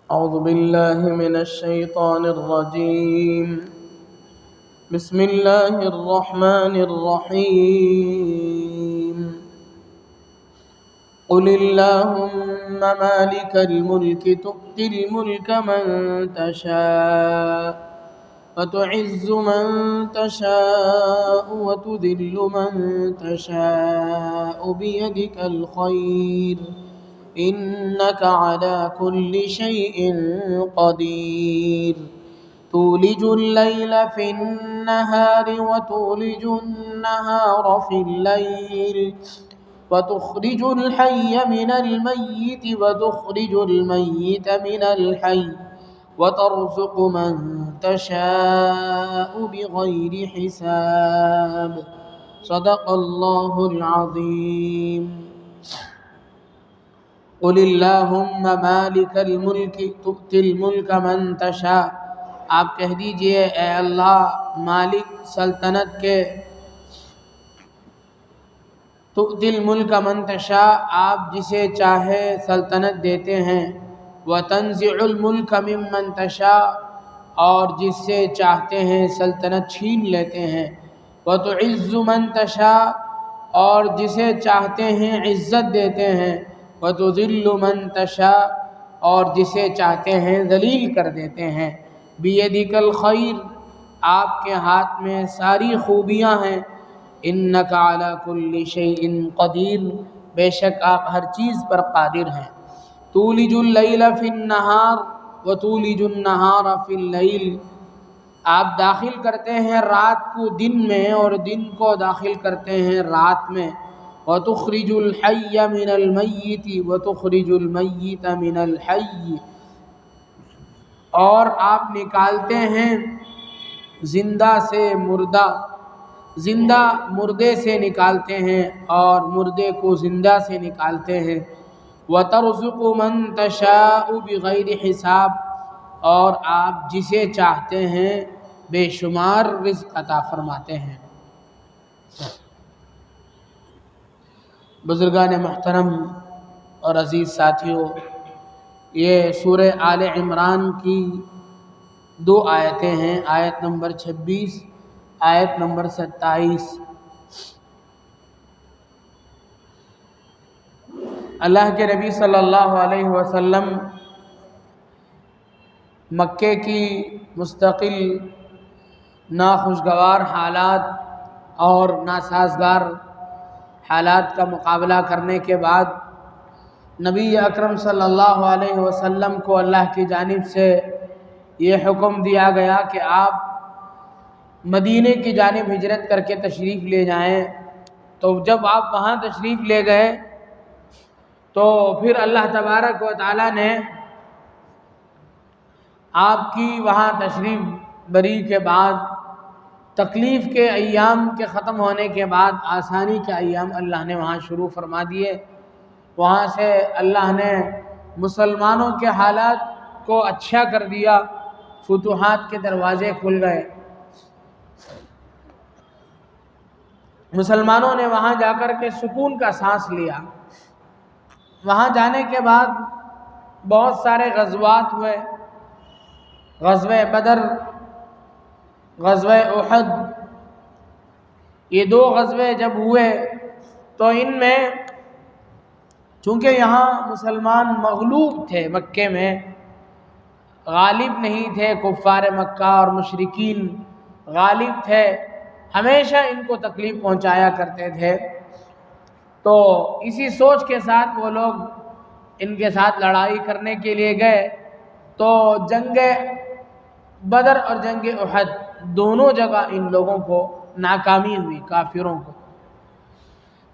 أعوذ بالله من الشيطان الرجيم. بسم الله الرحمن الرحيم. قل اللهم مالك الملك تؤتي الملك من تشاء وتعز من تشاء وتذل من تشاء بيدك الخير إنك على كل شيء قدير. تولج الليل في النهار وتولج النهار في الليل وتخرج الحي من الميت وتخرج الميت من الحي وترزق من تشاء بغير حساب. صدق الله العظيم. قل اللہم مالک الملک تؤتی الملک من تشاء. آپ کہہ دیجئے اے اللہ مالک سلطنت کے، تؤتی الملک من تشاء آپ جسے چاہے سلطنت دیتے ہیں، وتنزع الملک ممن تشاء اور جس سے چاہتے ہیں سلطنت چھین لیتے ہیں، وتعز من تشاء اور جسے چاہتے ہیں عزت دیتے ہیں، وتذل من تشاء اور جسے چاہتے ہیں ذلیل کر دیتے ہیں. بیدک الخیر آپ کے ہاتھ میں ساری خوبیاں ہیں. انک علی کل شیء قدیر بے شک آپ ہر چیز پر قادر ہیں. تولج اللیل فی النہار وتولج النہار فی اللیل آپ داخل کرتے ہیں رات کو دن میں اور دن کو داخل کرتے ہیں رات میں. وَتُخْرِجُ الْحَيَّ مِنَ الْمَيِّتِ وَتُخْرِجُ الْمَيِّتَ مِنَ الْحَيِّ اور آپ نکالتے ہیں زندہ سے مردہ، زندہ مردے سے نکالتے ہیں اور مردے کو زندہ سے نکالتے ہیں. وَتَرْزُقُ مَن تَشَاءُ بِغَيْرِ حساب اور آپ جسے چاہتے ہیں بے شمار رزق عطا فرماتے ہیں. بزرگان محترم اور عزیز ساتھیوں، یہ سورہ آل عمران کی 2 آیتیں ہیں، آیت نمبر 26 آیت نمبر 27. اللہ کے نبی صلی اللہ علیہ وسلم مکے کی مستقل ناخوشگوار حالات اور ناسازگار حالات کا مقابلہ کرنے کے بعد نبی اکرم صلی اللہ علیہ وسلم کو اللہ کی جانب سے یہ حکم دیا گیا کہ آپ مدینے کی جانب ہجرت کر کے تشریف لے جائیں. تو جب آپ وہاں تشریف لے گئے تو پھر اللہ تبارک و تعالیٰ نے آپ کی وہاں تشریف بری کے بعد تکلیف کے ایام کے ختم ہونے کے بعد آسانی کے ایام اللہ نے وہاں شروع فرما دیے. وہاں سے اللہ نے مسلمانوں کے حالات کو اچھا کر دیا، فتوحات کے دروازے کھل گئے. مسلمانوں نے وہاں جا کر کے سکون کا سانس لیا. وہاں جانے کے بعد بہت سارے غزوات ہوئے، غزوہ بدر، غزوہ احد. یہ 2 غزوے جب ہوئے تو ان میں چونکہ یہاں مسلمان مغلوب تھے، مکے میں غالب نہیں تھے، کفار مکہ اور مشرکین غالب تھے، ہمیشہ ان کو تکلیف پہنچایا کرتے تھے. تو اسی سوچ کے ساتھ وہ لوگ ان کے ساتھ لڑائی کرنے کے لیے گئے. تو جنگ بدر اور جنگ احد دونوں جگہ ان لوگوں کو ناکامی ہوئی، کافروں کو.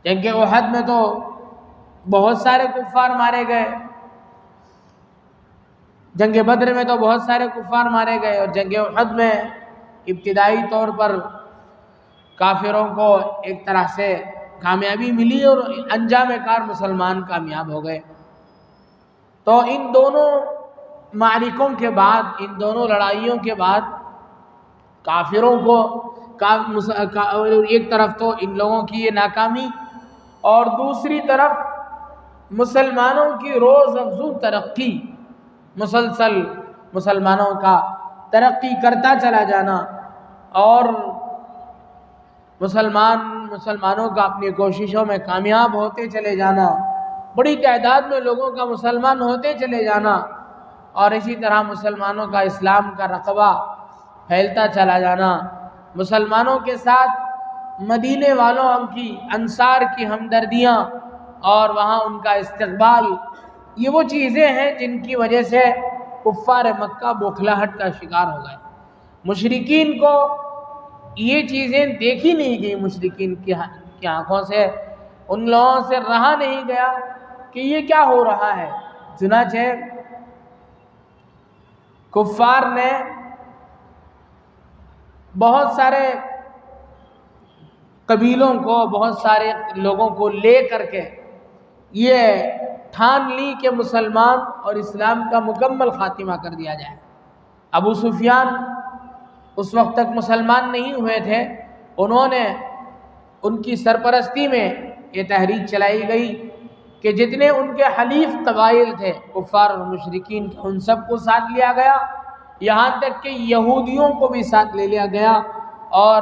جنگ احد میں تو بہت سارے کفار مارے گئے، جنگ بدر میں تو بہت سارے کفار مارے گئے، اور جنگ احد میں ابتدائی طور پر کافروں کو ایک طرح سے کامیابی ملی اور انجام کار مسلمان کامیاب ہو گئے. تو ان دونوں معرکوں کے بعد، ان دونوں لڑائیوں کے بعد کافروں کو ایک طرف تو ان لوگوں کی یہ ناکامی اور دوسری طرف مسلمانوں کی روز افزوں ترقی. مسلسل مسلمانوں کا ترقی کرتا چلا جانا اور مسلمانوں کا اپنی کوششوں میں کامیاب ہوتے چلے جانا، بڑی تعداد میں لوگوں کا مسلمان ہوتے چلے جانا، اور اسی طرح مسلمانوں کا اسلام کا رقبہ پھیلتا چلا جانا، مسلمانوں کے ساتھ مدینے والوں کی انصار کی ہمدردیاں اور وہاں ان کا استقبال، یہ وہ چیزیں ہیں جن کی وجہ سے کفار مکہ بوکھلاہٹ کا شکار ہو گئے۔ مشرکین کو یہ چیزیں دیکھی نہیں گئی، مشرکین کی آنکھوں سے، ان لوگوں سے رہا نہیں گیا کہ یہ کیا ہو رہا ہے۔ چنانچہ کفار نے بہت سارے قبیلوں کو، بہت سارے لوگوں کو لے کر کے یہ ٹھان لی کہ مسلمان اور اسلام کا مکمل خاتمہ کر دیا جائے۔ ابو سفیان اس وقت تک مسلمان نہیں ہوئے تھے، انہوں نے ان کی سرپرستی میں یہ تحریک چلائی گئی کہ جتنے ان کے حلیف قبائل تھے کفار اور مشرکین، ان سب کو ساتھ لیا گیا، یہاں تک کہ یہودیوں کو بھی ساتھ لے لیا گیا، اور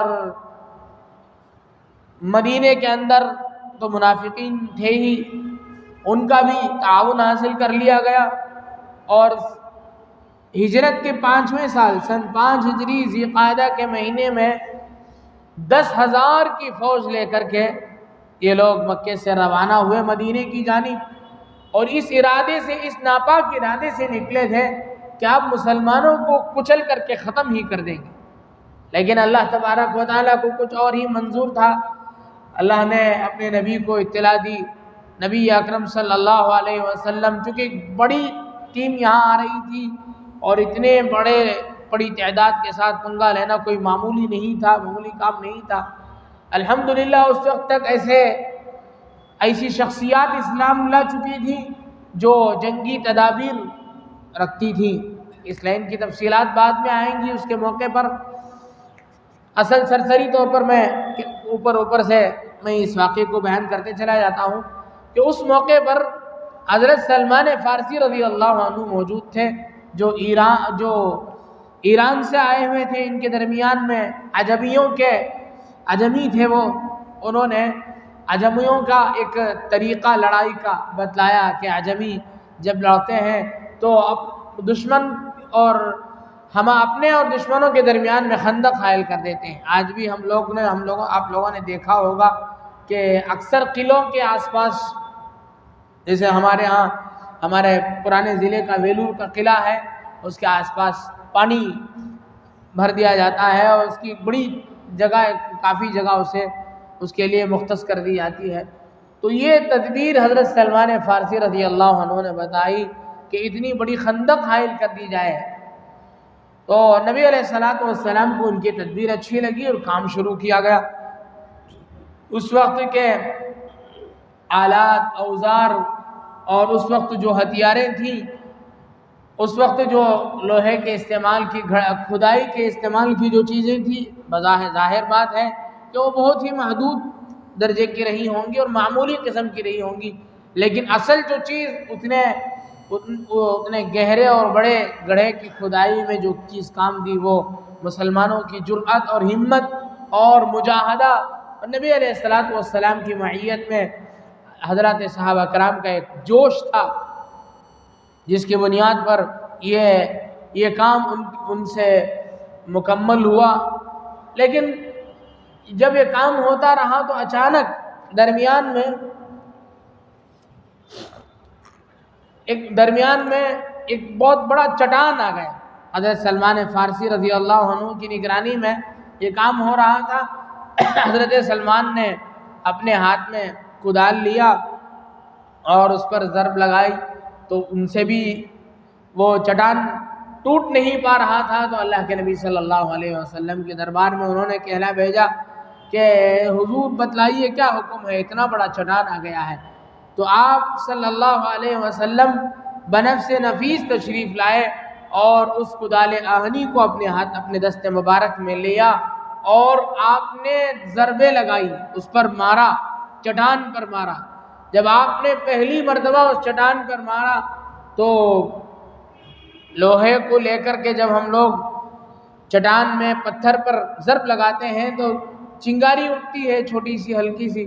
مدینے کے اندر تو منافقین تھے ہی، ان کا بھی تعاون حاصل کر لیا گیا، اور ہجرت کے 5ویں سال سن 5 ہجری ذی قعدہ کے مہینے میں 10,000 کی فوج لے کر کے یہ لوگ مکے سے روانہ ہوئے مدینے کی جانب، اور اس ارادے سے، اس ناپاک ارادے سے نکلے تھے کہ آپ مسلمانوں کو کچل کر کے ختم ہی کر دیں گے، لیکن اللہ تبارک و تعالیٰ کو کچھ اور ہی منظور تھا۔ اللہ نے اپنے نبی کو اطلاع دی، نبی اکرم صلی اللہ علیہ وسلم، چونکہ ایک بڑی ٹیم یہاں آ رہی تھی اور اتنے بڑی تعداد کے ساتھ پنگا لینا کوئی معمولی نہیں تھا، معمولی کام نہیں تھا۔ الحمدللہ اس وقت تک ایسی شخصیات اسلام لا چکی تھی جو جنگی تدابیر رکھتی تھی۔ اس لائن کی تفصیلات بعد میں آئیں گی، اس کے موقع پر اصل سرسری طور پر میں اوپر سے میں اس واقعے کو بیان کرتے چلا جاتا ہوں کہ اس موقع پر حضرت سلمان فارسی رضی اللہ عنہ موجود تھے، جو ایران سے آئے ہوئے تھے۔ ان کے درمیان میں عجمی تھے وہ، انہوں نے عجمیوں کا ایک طریقہ لڑائی کا بتلایا کہ عجمی جب لڑتے ہیں تو اب دشمن اور ہم اپنے اور دشمنوں کے درمیان میں خندق حائل کر دیتے ہیں۔ آج بھی آپ لوگوں نے دیکھا ہوگا کہ اکثر قلعوں کے آس پاس، جیسے ہمارے پرانے ضلع کا ویلور کا قلعہ ہے، اس کے آس پاس پانی بھر دیا جاتا ہے اور اس کی بڑی جگہ، کافی جگہ اس کے لیے مختص کر دی جاتی ہے۔ تو یہ تدبیر حضرت سلمان فارسی رضی اللہ عنہ نے بتائی کہ اتنی بڑی خندق حائل کر دی جائے، تو نبی علیہ السلام کو ان کی تدبیر اچھی لگی اور کام شروع کیا گیا۔ اس وقت کے آلات، اوزار اور اس وقت جو ہتھیاریں تھیں، اس وقت جو لوہے کے استعمال کی، کھدائی کے استعمال کی جو چیزیں تھیں، ظاہر بات ہے کہ وہ بہت ہی محدود درجے کی رہی ہوں گی اور معمولی قسم کی رہی ہوں گی، لیکن اصل جو چیز اتنے گہرے اور بڑے گڑھے کی کھدائی میں جو چیز کام دی، وہ مسلمانوں کی جرأت اور ہمت اور مجاہدہ، اور نبی علیہ السلام کی معیت میں حضرات صحابہ کرام کا ایک جوش تھا، جس کی بنیاد پر یہ کام ان سے مکمل ہوا۔ لیکن جب یہ کام ہوتا رہا تو اچانک درمیان میں ایک بہت بڑا چٹان آ گیا۔ حضرت سلمان فارسی رضی اللہ عنہ کی نگرانی میں یہ کام ہو رہا تھا۔ حضرت سلمان نے اپنے ہاتھ میں کدال لیا اور اس پر ضرب لگائی، تو ان سے بھی وہ چٹان ٹوٹ نہیں پا رہا تھا، تو اللہ کے نبی صلی اللہ علیہ وسلم کے دربار میں انہوں نے کہلا بھیجا کہ حضور بتلائیے کیا حکم ہے، اتنا بڑا چٹان آ گیا ہے۔ تو آپ صلی اللہ علیہ وسلم بنفس نفیس تشریف لائے اور اس کدال آہنی کو اپنے دست مبارک میں لیا اور آپ نے ضربیں لگائی، اس پر مارا، چٹان پر مارا۔ جب آپ نے پہلی مرتبہ اس چٹان پر مارا تو لوہے کو لے کر کے جب ہم لوگ چٹان میں پتھر پر ضرب لگاتے ہیں تو چنگاری اٹھتی ہے چھوٹی سی ہلکی سی،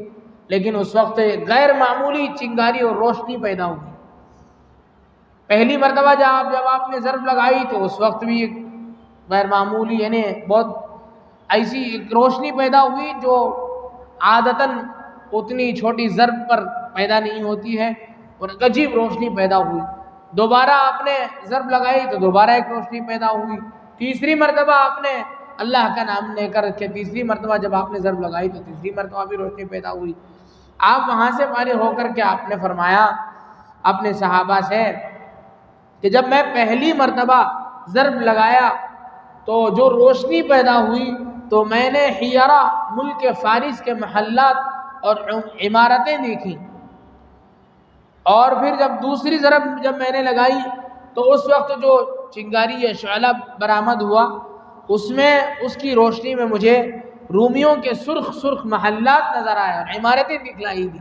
لیکن اس وقت غیر معمولی چنگاری اور روشنی پیدا ہوئی۔ پہلی مرتبہ جب آپ نے ضرب لگائی تو اس وقت بھی غیر معمولی یعنی بہت ایسی ایک روشنی پیدا ہوئی جو عادتاً اتنی چھوٹی ضرب پر پیدا نہیں ہوتی ہے، اور ایک عجیب روشنی پیدا ہوئی۔ دوبارہ آپ نے ضرب لگائی تو دوبارہ ایک روشنی پیدا ہوئی۔ تیسری مرتبہ آپ نے اللہ کا نام لے کر کے تیسری مرتبہ جب آپ نے ضرب لگائی تو تیسری مرتبہ بھی روشنی پیدا ہوئی۔ آپ وہاں سے فارغ ہو کر کے آپ نے فرمایا اپنے صحابہ سے کہ جب میں پہلی مرتبہ ضرب لگایا تو جو روشنی پیدا ہوئی تو میں نے حیرہ ملک فارس کے محلات اور عمارتیں دیکھی، اور پھر جب دوسری ضرب جب میں نے لگائی تو اس وقت جو چنگاری یا شعلہ برآمد ہوا اس میں اس کی روشنی میں مجھے رومیوں کے سرخ سرخ محلات نظر آئے اور عمارتیں دکھلائی دی،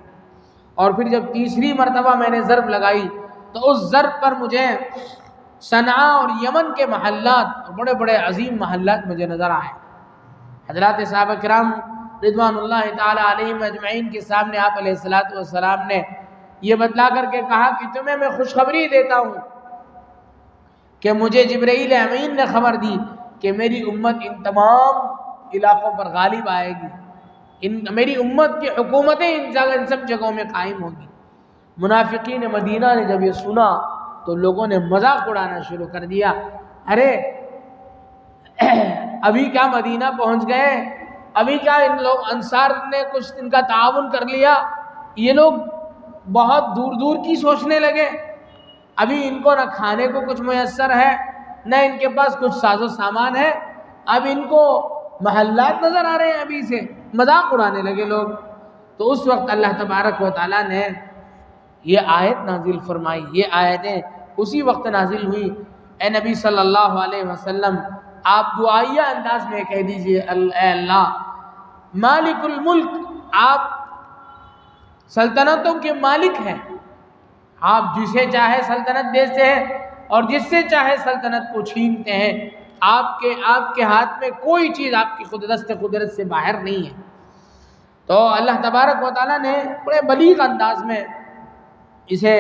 اور پھر جب تیسری مرتبہ میں نے ضرب لگائی تو اس ضرب پر مجھے صنعاء اور یمن کے محلات اور بڑے بڑے عظیم محلات مجھے نظر آئے۔ حضرات صحابہ کرام رضوان اللہ تعالی علیہم اجمعین کے سامنے آپ علیہ الصلوۃ والسلام نے یہ بتلا کر کے کہا کہ تمہیں میں خوشخبری دیتا ہوں کہ مجھے جبرائیل امین نے خبر دی کہ میری امت ان تمام علاقوں پر غالب آئے گی، میری امت کی حکومتیں ان سب جگہوں میں قائم ہوگی۔ منافقین مدینہ نے جب یہ سنا تو لوگوں نے مذاق اڑانا شروع کر دیا، ارے ابھی کیا مدینہ پہنچ گئے، ابھی کیا ان لوگ انصار نے کچھ ان کا تعاون کر لیا، یہ لوگ بہت دور دور کی سوچنے لگے، ابھی ان کو نہ کھانے کو کچھ میسر ہے نہ ان کے پاس کچھ ساز و سامان ہے، اب ان کو محلات نظر آ رہے ہیں، ابھی سے مذاق اڑانے لگے لوگ۔ تو اس وقت اللہ تبارک و تعالیٰ نے یہ آیت نازل فرمائی، یہ آیتیں اسی وقت نازل ہوئی۔ اے نبی صلی اللہ علیہ وسلم آپ دعائیہ انداز میں کہہ دیجئے اے اللہ مالک الملک، آپ سلطنتوں کے مالک ہیں، آپ جسے چاہے سلطنت دیتے ہیں اور جس سے چاہے سلطنت کو چھینتے ہیں، آپ کے ہاتھ میں کوئی چیز آپ کی قدرت سے باہر نہیں ہے۔ تو اللہ تبارک و تعالیٰ نے بڑے بلیغ انداز میں اسے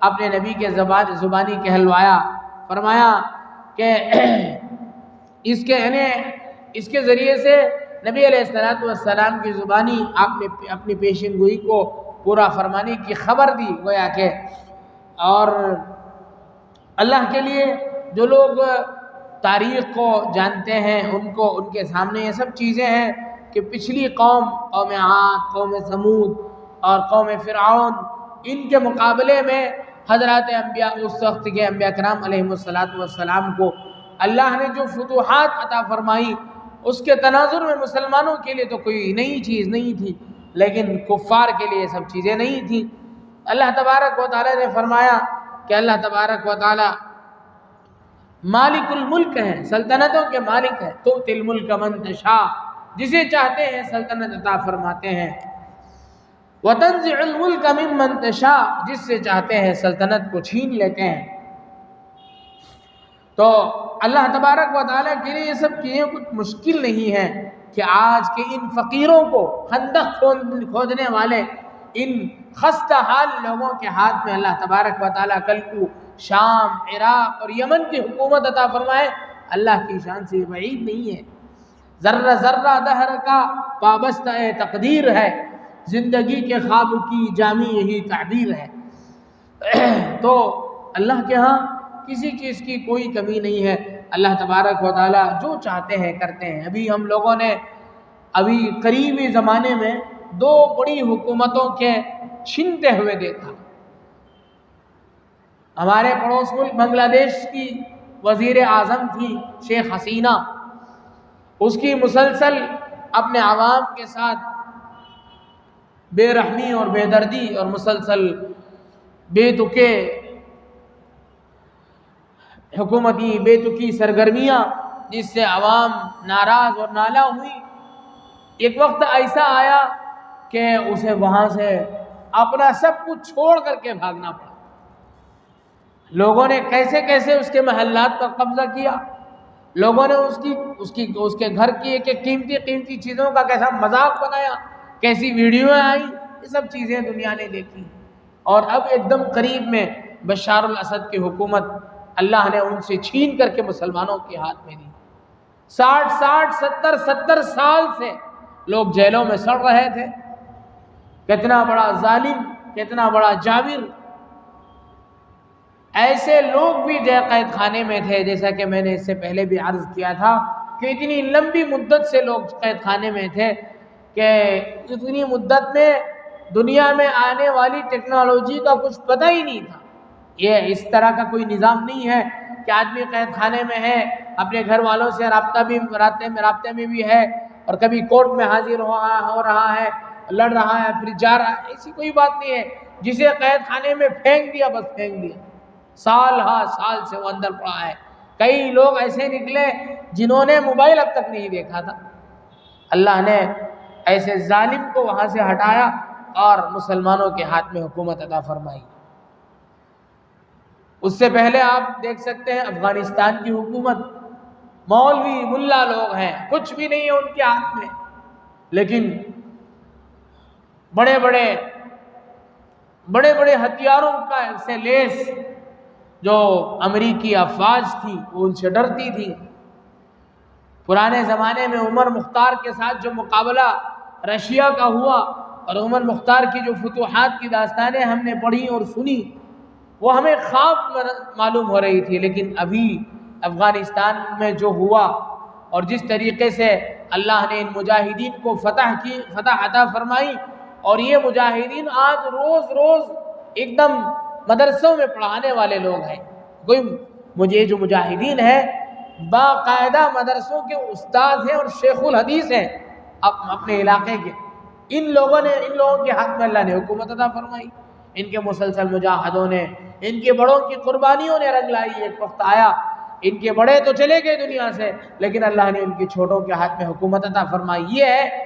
اپنے نبی کے زبانی کہلوایا، فرمایا کہ اس کے ذریعے سے نبی علیہ السلام کی زبانی آپ نے اپنی پیشن گوئی کو پورا فرمانے کی خبر دی، گویا کہ اور اللہ کے لیے جو لوگ تاریخ کو جانتے ہیں ان کے سامنے یہ سب چیزیں ہیں کہ پچھلی قوم عاد، قوم ثمود اور قوم فرعون، ان کے مقابلے میں حضرات انبیاء اس وقت کے انبیاء کرام علیہ السلام کو اللہ نے جو فتوحات عطا فرمائی اس کے تناظر میں مسلمانوں کے لیے تو کوئی نئی چیز نہیں تھی، لیکن کفار کے لیے یہ سب چیزیں نہیں تھیں۔ اللہ تبارک و تعالیٰ نے فرمایا کہ اللہ تبارک و تعالیٰ مالک الملک ہیں، سلطنتوں کے مالک ہیں، تؤتی الملک من تشاء، جسے چاہتے ہیں سلطنت عطا فرماتے ہیں، وتنزع الملک ممن تشاء، جس سے چاہتے ہیں سلطنت کو چھین لیتے ہیں۔ تو اللہ تبارک و تعالیٰ کے لیے یہ سب چیزیں کچھ مشکل نہیں ہے کہ آج کے ان فقیروں کو، خندق کھودنے والے ان خستہ حال لوگوں کے ہاتھ میں اللہ تبارک و تعالیٰ کل کو شام، عراق اور یمن کی حکومت عطا فرمائے، اللہ کی شان سے بعید نہیں ہے۔ ذرہ ذرہ دہر کا پابستہ تقدیر ہے، زندگی کے خواب کی جامع یہی تعبیر ہے۔ تو اللہ کے ہاں کسی چیز کی کوئی کمی نہیں ہے، اللہ تبارک و تعالیٰ جو چاہتے ہیں کرتے ہیں۔ ابھی ہم لوگوں نے قریبی زمانے میں دو بڑی حکومتوں کے چھنتے ہوئے دیکھا۔ ہمارے پڑوس ملک بنگلہ دیش کی وزیر اعظم تھی شیخ حسینہ، اس کی مسلسل اپنے عوام کے ساتھ بے رحمی اور بے دردی اور مسلسل بے تکے حکومتی بے تکی سرگرمیاں، جس سے عوام ناراض اور نالاں ہوئی۔ ایک وقت ایسا آیا کہ اسے وہاں سے اپنا سب کچھ چھوڑ کر کے بھاگنا پڑا۔ لوگوں نے کیسے کیسے اس کے محلات پر قبضہ کیا، لوگوں نے اس کے گھر کی ایک ایک قیمتی چیزوں کا کیسا مذاق بنایا، کیسی ویڈیو آئی، یہ سب چیزیں دنیا نے دیکھی۔ اور اب ایک دم قریب میں بشار الاسد کی حکومت اللہ نے ان سے چھین کر کے مسلمانوں کے ہاتھ میں دی۔ 70 سال سے لوگ جیلوں میں سڑ رہے تھے۔ کتنا بڑا ظالم، کتنا بڑا جابر۔ ایسے لوگ بھی قید خانے میں تھے، جیسا کہ میں نے اس سے پہلے بھی عرض کیا تھا کہ اتنی لمبی مدت سے لوگ قید خانے میں تھے کہ اتنی مدت میں دنیا میں آنے والی ٹیکنالوجی کا کچھ پتہ ہی نہیں تھا۔ یہ اس طرح کا کوئی نظام نہیں ہے کہ آدمی قید خانے میں ہے، اپنے گھر والوں سے رابطے میں بھی ہے، اور کبھی کورٹ میں حاضر ہو رہا ہے، لڑ رہا ہے، پھر جا رہا ہے۔ ایسی کوئی بات نہیں ہے۔ جسے قید خانے میں پھینک دیا، بس پھینک دیا، سال سے وہ اندر پڑا ہے۔ کئی لوگ ایسے نکلے جنہوں نے موبائل اب تک نہیں دیکھا تھا۔ اللہ نے ایسے ظالم کو وہاں سے ہٹایا اور مسلمانوں کے ہاتھ میں حکومت عطا فرمائی۔ اس سے پہلے آپ دیکھ سکتے ہیں افغانستان کی حکومت، مولوی ملا لوگ ہیں، کچھ بھی نہیں ہے ان کے ہاتھ میں، لیکن بڑے بڑے ہتھیاروں کا سے لیس جو امریکی افواج تھی وہ ان سے ڈرتی تھی۔ پرانے زمانے میں عمر مختار کے ساتھ جو مقابلہ رشیا کا ہوا، اور عمر مختار کی جو فتوحات کی داستانیں ہم نے پڑھی اور سنی، وہ ہمیں خواب معلوم ہو رہی تھی، لیکن ابھی افغانستان میں جو ہوا اور جس طریقے سے اللہ نے ان مجاہدین کو فتح عطا فرمائی، اور یہ مجاہدین آج روز ایک دم مدرسوں میں پڑھانے والے لوگ ہیں۔ مجھے جو مجاہدین ہیں باقاعدہ مدرسوں کے استاد ہیں اور شیخ الحدیث ہیں اپنے علاقے کے۔ ان لوگوں کے ہاتھ میں اللہ نے حکومت عطا فرمائی، ان کے مسلسل مجاہدوں نے، ان کے بڑوں کی قربانیوں نے رنگ لائی۔ ایک وقت آیا ان کے بڑے تو چلے گئے دنیا سے، لیکن اللہ نے ان کے چھوٹوں کے ہاتھ میں حکومت عطا فرمائی۔ یہ ہے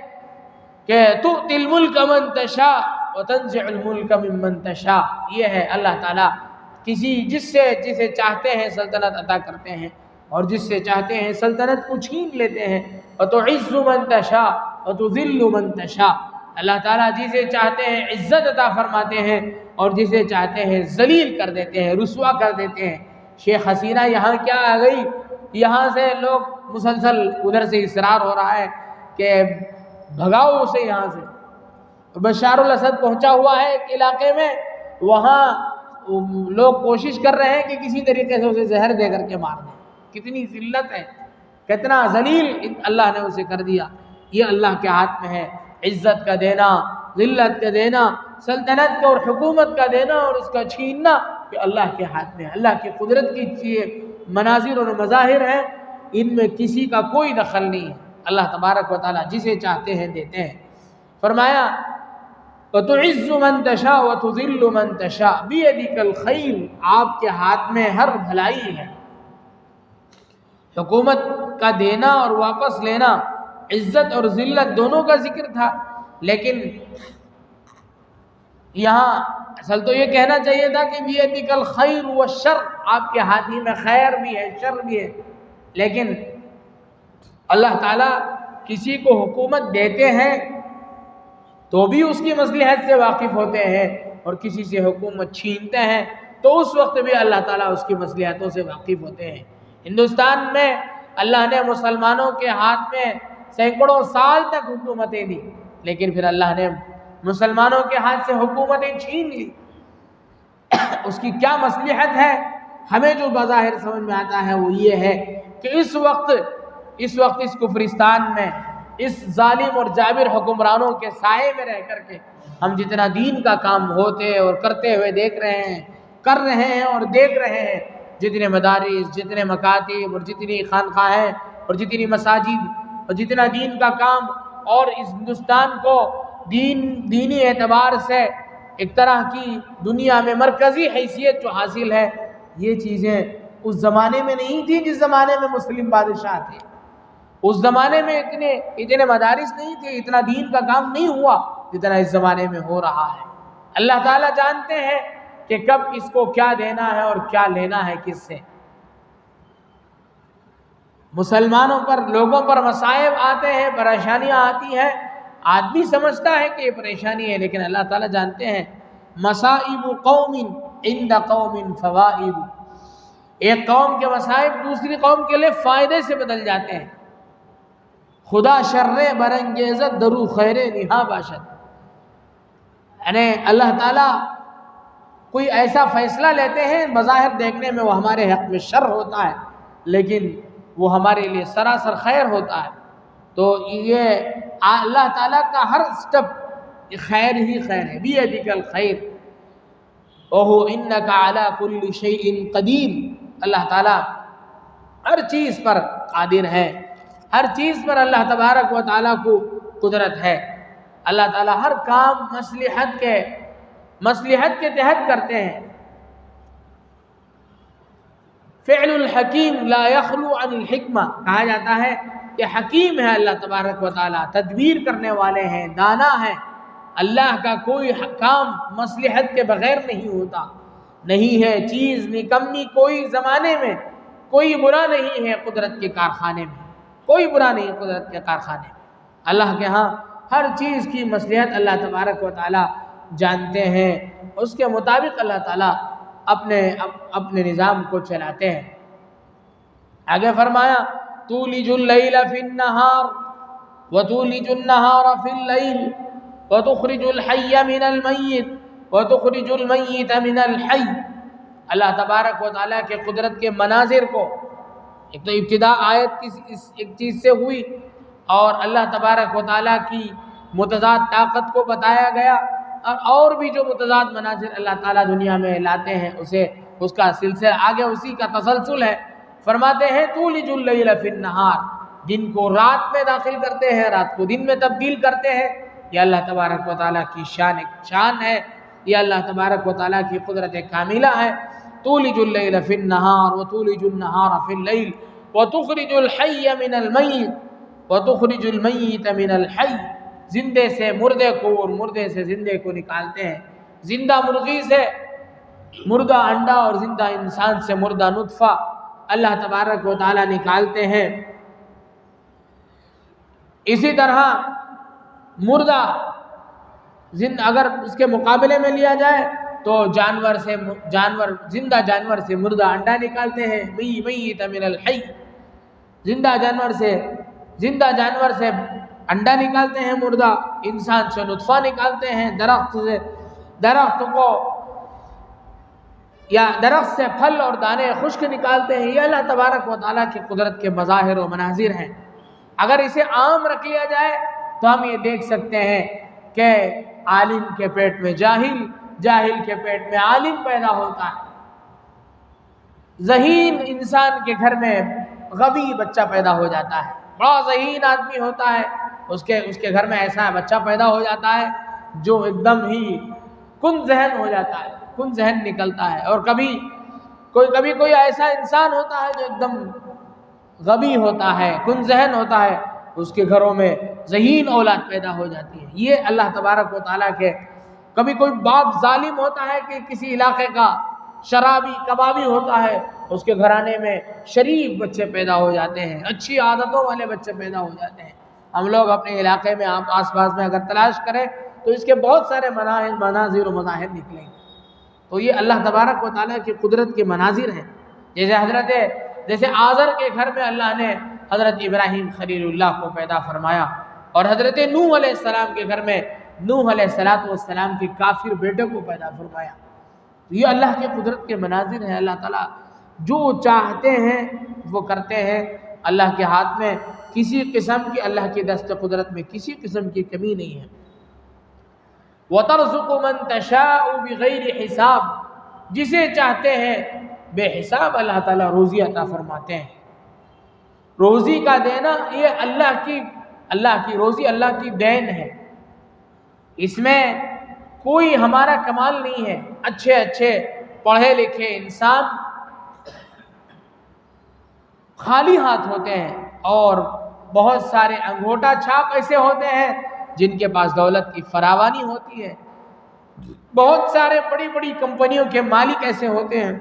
کہ تؤتی الملک من تشاء وتنزع الملک ممن تشاء۔ یہ ہے اللہ تعالیٰ جسے چاہتے ہیں سلطنت عطا کرتے ہیں، اور جس سے چاہتے ہیں سلطنت کو چھین لیتے ہیں۔ وتعز من تشاء وتذل من تشاء۔ اللہ تعالیٰ جسے چاہتے ہیں عزت عطا فرماتے ہیں، اور جسے چاہتے ہیں ذلیل کر دیتے ہیں، رسوا کر دیتے ہیں۔ شیخ حسینہ یہاں کیا آ گئی؟ یہاں سے لوگ مسلسل ادھر سے اصرار ہو رہا ہے کہ بھگاؤ اسے یہاں سے۔ بشار الاسد پہنچا ہوا ہے ایک علاقے میں، وہاں لوگ کوشش کر رہے ہیں کہ کسی طریقے سے اسے زہر دے کر کے مار دیں۔ کتنی ذلت ہے، کتنا ذلیل اللہ نے اسے کر دیا۔ یہ اللہ کے ہاتھ میں ہے، عزت کا دینا، ذلت کا دینا، سلطنت کا اور حکومت کا دینا اور اس کا چھیننا، کہ اللہ کے ہاتھ میں ہے۔ اللہ کی قدرت کی مناظر اور مظاہر ہیں، ان میں کسی کا کوئی دخل نہیں ہے۔ اللہ تبارک و تعالیٰ جسے چاہتے ہیں دیتے ہیں۔ فرمایا وَتُعِزُّ مَن تَشَاءُ وَتُذِلُّ مَن تَشَاءُ بِيَدِكَ الْخَيْرُ۔ آپ کے ہاتھ میں ہر بھلائی ہے۔ حکومت کا دینا اور واپس لینا، عزت اور ذلت دونوں کا ذکر تھا، لیکن یہاں اصل تو یہ کہنا چاہیے تھا کہ بِيَدِكَ الْخَيْرُ وَالشَّرُّ، آپ کے ہاتھ ہی میں خیر بھی ہے، شر بھی ہے۔ لیکن اللہ تعالیٰ کسی کو حکومت دیتے ہیں تو بھی اس کی مصلحت سے واقف ہوتے ہیں، اور کسی سے حکومت چھینتے ہیں تو اس وقت بھی اللہ تعالیٰ اس کی مصلحتوں سے واقف ہوتے ہیں۔ ہندوستان میں اللہ نے مسلمانوں کے ہاتھ میں سینکڑوں سال تک حکومتیں دی، لیکن پھر اللہ نے مسلمانوں کے ہاتھ سے حکومتیں چھین لی۔ اس کی کیا مصلحت ہے؟ ہمیں جو بظاہر سمجھ میں آتا ہے وہ یہ ہے کہ اس وقت اس کفرستان میں، اس ظالم اور جابر حکمرانوں کے سائے میں رہ کر کے ہم جتنا دین کا کام ہوتے اور کرتے ہوئے کر رہے ہیں اور دیکھ رہے ہیں، جتنے مدارس، جتنے مکاتب اور جتنی خانقاہیں اور جتنی مساجد اور جتنا دین کا کام، اور اس ہندوستان کو دینی اعتبار سے ایک طرح کی دنیا میں مرکزی حیثیت جو حاصل ہے، یہ چیزیں اس زمانے میں نہیں تھی جس زمانے میں مسلم بادشاہ تھے۔ اس زمانے میں اتنے مدارس نہیں تھے، اتنا دین کا کام نہیں ہوا جتنا اس زمانے میں ہو رہا ہے۔ اللہ تعالیٰ جانتے ہیں کہ کب کس کو کیا دینا ہے اور کیا لینا ہے کس سے۔ مسلمانوں پر، لوگوں پر مصائب آتے ہیں، پریشانیاں آتی ہیں، آدمی سمجھتا ہے کہ یہ پریشانی ہے، لیکن اللہ تعالیٰ جانتے ہیں مصائب قوم عند قوم فوائد، ایک قوم کے مصائب دوسری قوم کے لیے فائدے سے بدل جاتے ہیں۔ خدا شر برانگیزد درو خیر نہا باشد، یعنی اللہ تعالیٰ کوئی ایسا فیصلہ لیتے ہیں بظاہر دیکھنے میں وہ ہمارے حق میں شر ہوتا ہے، لیکن وہ ہمارے لیے سراسر خیر ہوتا ہے۔ تو یہ اللہ تعالیٰ کا ہر سٹیپ خیر ہی خیر ہے۔ بیدک الخیر وہو انک علی کل شیء قدیر، اللہ تعالیٰ ہر چیز پر قادر ہے، ہر چیز پر اللہ تبارک و تعالیٰ کو قدرت ہے۔ اللہ تعالیٰ ہر کام مصلحت کے تحت کرتے ہیں۔ فعل الحکیم لا یخلو عن الحکمہ، کہا جاتا ہے کہ حکیم ہے اللہ تبارک و تعالیٰ، تدبیر کرنے والے ہیں، دانا ہے۔ اللہ کا کوئی کام مصلحت کے بغیر نہیں ہوتا، نہیں ہے چیز نکمی کوئی زمانے میں، کوئی برا نہیں ہے قدرت کے کارخانے میں، کوئی برا نہیں قدرت کے کارخانے میں۔ اللہ کے ہاں ہر چیز کی مصلحت اللہ تبارک و تعالیٰ جانتے ہیں، اس کے مطابق اللہ تعالیٰ اپنے نظام کو چلاتے ہیں۔ آگے فرمایا تولج اللیل فی النہار وتولج النہار فی اللیل وتخرج الحی من المیت وتخرج المیت من الحی۔ اللہ تبارک و تعالیٰ کے قدرت کے مناظر کو، ایک تو ابتدا آیت ایک چیز سے ہوئی اور اللہ تبارک و تعالیٰ کی متضاد طاقت کو بتایا گیا، اور بھی جو متضاد مناظر اللہ تعالیٰ دنیا میں لاتے ہیں اس کا سلسلہ آگے اسی کا تسلسل ہے۔ فرماتے ہیں تولج اللیل فی النہار، دن کو رات میں داخل کرتے ہیں، رات کو دن میں تبدیل کرتے ہیں۔ یہ اللہ تبارک و تعالیٰ کی شان ہے، یہ اللہ تبارک و تعالیٰ کی قدرت کاملہ ہے۔ تولج اللیل فی النہار وتولج النہار فی اللیل وتخرج الحی من المیت وتخرج المیت من الحی، زندے سے مردے کو اور مردے سے زندے کو نکالتے ہیں، زندہ مرغی سے مردہ انڈا اور زندہ انسان سے مردہ نطفہ اللہ تبارک و تعالیٰ نکالتے ہیں۔ اسی طرح مردہ اگر اس کے مقابلے میں لیا جائے تو زندہ جانور سے مردہ انڈا نکالتے ہیں، میت من الحی، زندہ جانور سے انڈا نکالتے ہیں، مردہ انسان سے نطفہ نکالتے ہیں، درخت سے پھل اور دانے خشک نکالتے ہیں۔ یہ اللہ تبارک و تعالیٰ کی قدرت کے مظاہر و مناظر ہیں۔ اگر اسے عام رکھ لیا جائے تو ہم یہ دیکھ سکتے ہیں کہ عالم کے پیٹ میں جاہل، جاہل کے پیٹ میں عالم پیدا ہوتا ہے، ذہین انسان کے گھر میں غبی بچہ پیدا ہو جاتا ہے، بڑا ذہین آدمی ہوتا ہے اس کے گھر میں ایسا بچہ پیدا ہو جاتا ہے جو ایک دم ہی کن ذہن ہو جاتا ہے، کن ذہن نکلتا ہے۔ اور کبھی کوئی ایسا انسان ہوتا ہے جو ایک دم غبی ہوتا ہے، کن ذہن ہوتا ہے، اس کے گھروں میں ذہین اولاد پیدا ہو جاتی ہے۔ یہ اللہ تبارک و تعالیٰ کے، کبھی کوئی باپ ظالم ہوتا ہے کہ کسی علاقے کا شرابی کبابی ہوتا ہے، اس کے گھرانے میں شریف بچے پیدا ہو جاتے ہیں، اچھی عادتوں والے بچے پیدا ہو جاتے ہیں۔ ہم لوگ اپنے علاقے میں آس پاس میں اگر تلاش کریں تو اس کے بہت سارے مناظر و مظاہر نکلیں گے۔ تو یہ اللہ تبارک و تعالیٰ کی قدرت کے مناظر ہیں۔ جیسے آزر کے گھر میں اللہ نے حضرت ابراہیم خلیل اللہ کو پیدا فرمایا، اور حضرت نوح علیہ السلام کے گھر میں نوح علیہ السلام کے کافر بیٹے کو پیدا فرمایا۔ یہ اللہ کے قدرت کے مناظر ہیں۔ اللہ تعالیٰ جو چاہتے ہیں وہ کرتے ہیں، اللہ کے ہاتھ میں کسی قسم کی، اللہ کی دست قدرت میں کسی قسم کی کمی نہیں ہے۔ وَتَرْزُقُ مَن تَشَاءُ بِغَيْرِ حساب، جسے چاہتے ہیں بے حساب اللہ تعالیٰ روزی عطا فرماتے ہیں۔ روزی کا دینا یہ اللہ کی روزی اللہ کی دین ہے، اس میں کوئی ہمارا کمال نہیں ہے۔ اچھے پڑھے لکھے انسان خالی ہاتھ ہوتے ہیں، اور بہت سارے انگوٹھا چھاپ ایسے ہوتے ہیں جن کے پاس دولت کی فراوانی ہوتی ہے، بہت سارے بڑی بڑی کمپنیوں کے مالک ایسے ہوتے ہیں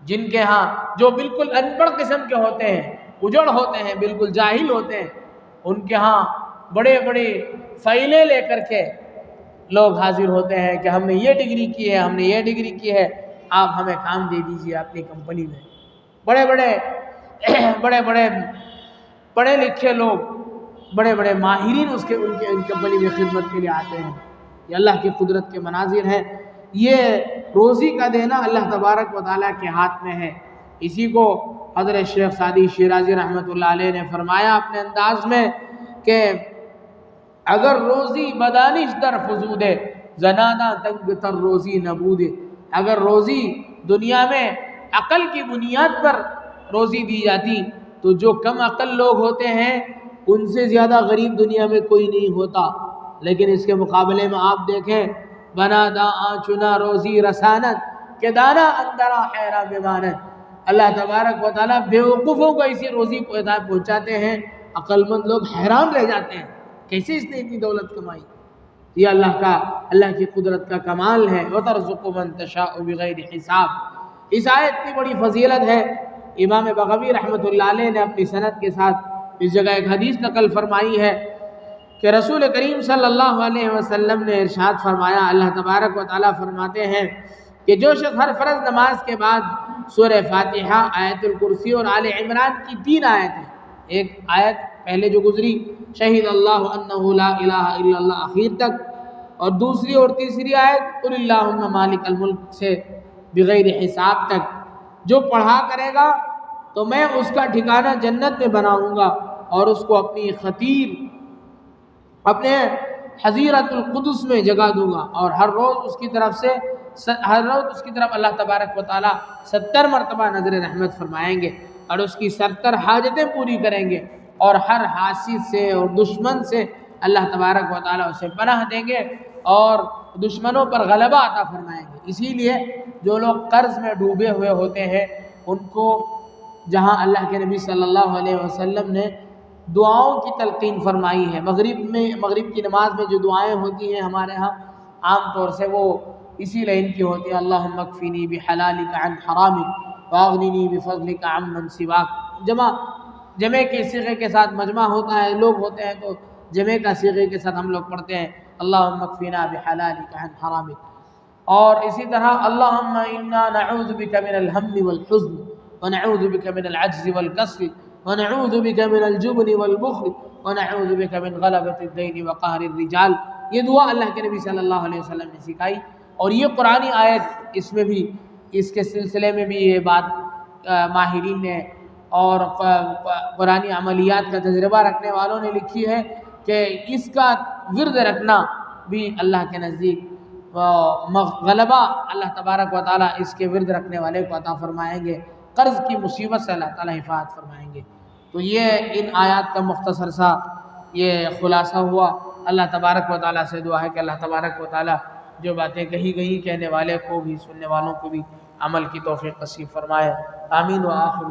جن کے ہاں جو بالکل ان پڑھ قسم کے ہوتے ہیں، اجڑ ہوتے ہیں، بالکل جاہل ہوتے ہیں، ان کے ہاں بڑے بڑے فائلیں لے کر کے لوگ حاضر ہوتے ہیں کہ ہم نے یہ ڈگری کی ہے، ہم نے یہ ڈگری کی ہے، آپ ہمیں کام دے دیجئے اپنی کمپنی میں۔ بڑے بڑے پڑھے لکھے لوگ، بڑے بڑے ماہرین ان کمپنی میں خدمت کے لیے آتے ہیں۔ یہ اللہ کی قدرت کے مناظر ہیں۔ یہ روزی کا دینا اللہ تبارک و تعالیٰ کے ہاتھ میں ہے۔ اسی کو حضرت شیخ سعدی شیرازی رحمۃ اللہ علیہ نے فرمایا اپنے انداز میں کہ اگر روزی بدانش در فزودے زنانہ تنگ تر روزی نبودے، اگر روزی دنیا میں عقل کی بنیاد پر روزی دی جاتی تو جو کم عقل لوگ ہوتے ہیں ان سے زیادہ غریب دنیا میں کوئی نہیں ہوتا، لیکن اس کے مقابلے میں آپ دیکھیں بنا دا چنا روزی رسانت کہ دانا اندرا حیرہ بمانت، اللہ تبارک و تعالیٰ بیوقوفوں کو اسی روزی کو پہنچاتے ہیں، عقل مند لوگ حیران رہ جاتے ہیں کیسے اس نے اتنی دولت کمائی۔ یہ اللہ کی قدرت کا کمال ہے۔ وَتَرْزُقُ مَن تَشَاءُ بِغَيْرِ حساب۔ اس آیت کی بڑی فضیلت ہے۔ امام بغوی رحمۃ اللہ علیہ نے اپنی سند کے ساتھ اس جگہ ایک حدیث نقل فرمائی ہے کہ رسول کریم صلی اللہ علیہ وسلم نے ارشاد فرمایا، اللہ تبارک و تعالیٰ فرماتے ہیں کہ جو شخص ہر فرض نماز کے بعد سورہ فاتحہ، آیت الکرسی اور آل عمران کی 3 آیتیں، ایک آیت پہلے جو گزری شہید اللہ انہ لا الہ الا اللہ اخیر تک، اور دوسری اور تیسری آیت قل اللہم مالک الملک سے بغیر حساب تک جو پڑھا کرے گا تو میں اس کا ٹھکانہ جنت میں بناؤں گا اور اس کو اپنی خطیر اپنے حضیرت القدس میں جگہ دوں گا، اور ہر روز اس کی طرف اللہ تبارک و تعالیٰ 70 مرتبہ نظر رحمت فرمائیں گے اور اس کی 70 حاجتیں پوری کریں گے، اور ہر حاسد سے اور دشمن سے اللہ تبارک و تعالیٰ اسے پناہ دیں گے اور دشمنوں پر غلبہ عطا فرمائیں گے۔ اسی لیے جو لوگ قرض میں ڈوبے ہوئے ہوتے ہیں ان کو جہاں اللہ کے نبی صلی اللہ علیہ وسلم نے دعاؤں کی تلقین فرمائی ہے، مغرب کی نماز میں جو دعائیں ہوتی ہیں ہمارے ہاں عام طور سے وہ اسی لائن کی ہوتی ہے، اللہم اکفینی بحلالک عن حرامک واغننی بفضلک عن من سواک۔ جمع کے صیغے کے ساتھ مجمع ہوتا ہے، لوگ ہوتے ہیں تو جمع کا صیغے کے ساتھ ہم لوگ پڑھتے ہیں اللہم اکفینا بحلالک عن حرامک۔ اور اسی طرح اللہم انا نعوذ بک من الہم والحزن ونعوذ بک من العجز والکسل ونعوذ بک من الجبن والبخل ونعوذ بک من غلبۃ الدین وقہر الرجال۔ یہ دعا اللہ کے نبی صلی اللہ علیہ وسلم نے سکھائی، اور یہ قرآنی آیت اس میں بھی اس کے سلسلے میں بھی یہ بات ماہرین نے اور قرآنی عملیات کا تجربہ رکھنے والوں نے لکھی ہے کہ اس کا ورد رکھنا بھی اللہ کے نزدیک غلبہ اللہ تبارک و تعالیٰ اس کے ورد رکھنے والے کو عطا فرمائیں گے، قرض کی مصیبت سے اللہ تعالیٰ حفاظت فرمائیں گے۔ تو یہ ان آیات کا مختصر سا یہ خلاصہ ہوا۔ اللہ تبارک و تعالیٰ سے دعا ہے کہ اللہ تبارک و تعالیٰ جو باتیں کہی گئی کہنے والے کو بھی سننے والوں کو بھی عمل کی توفیق نصیب فرمائے۔ آمین و آخر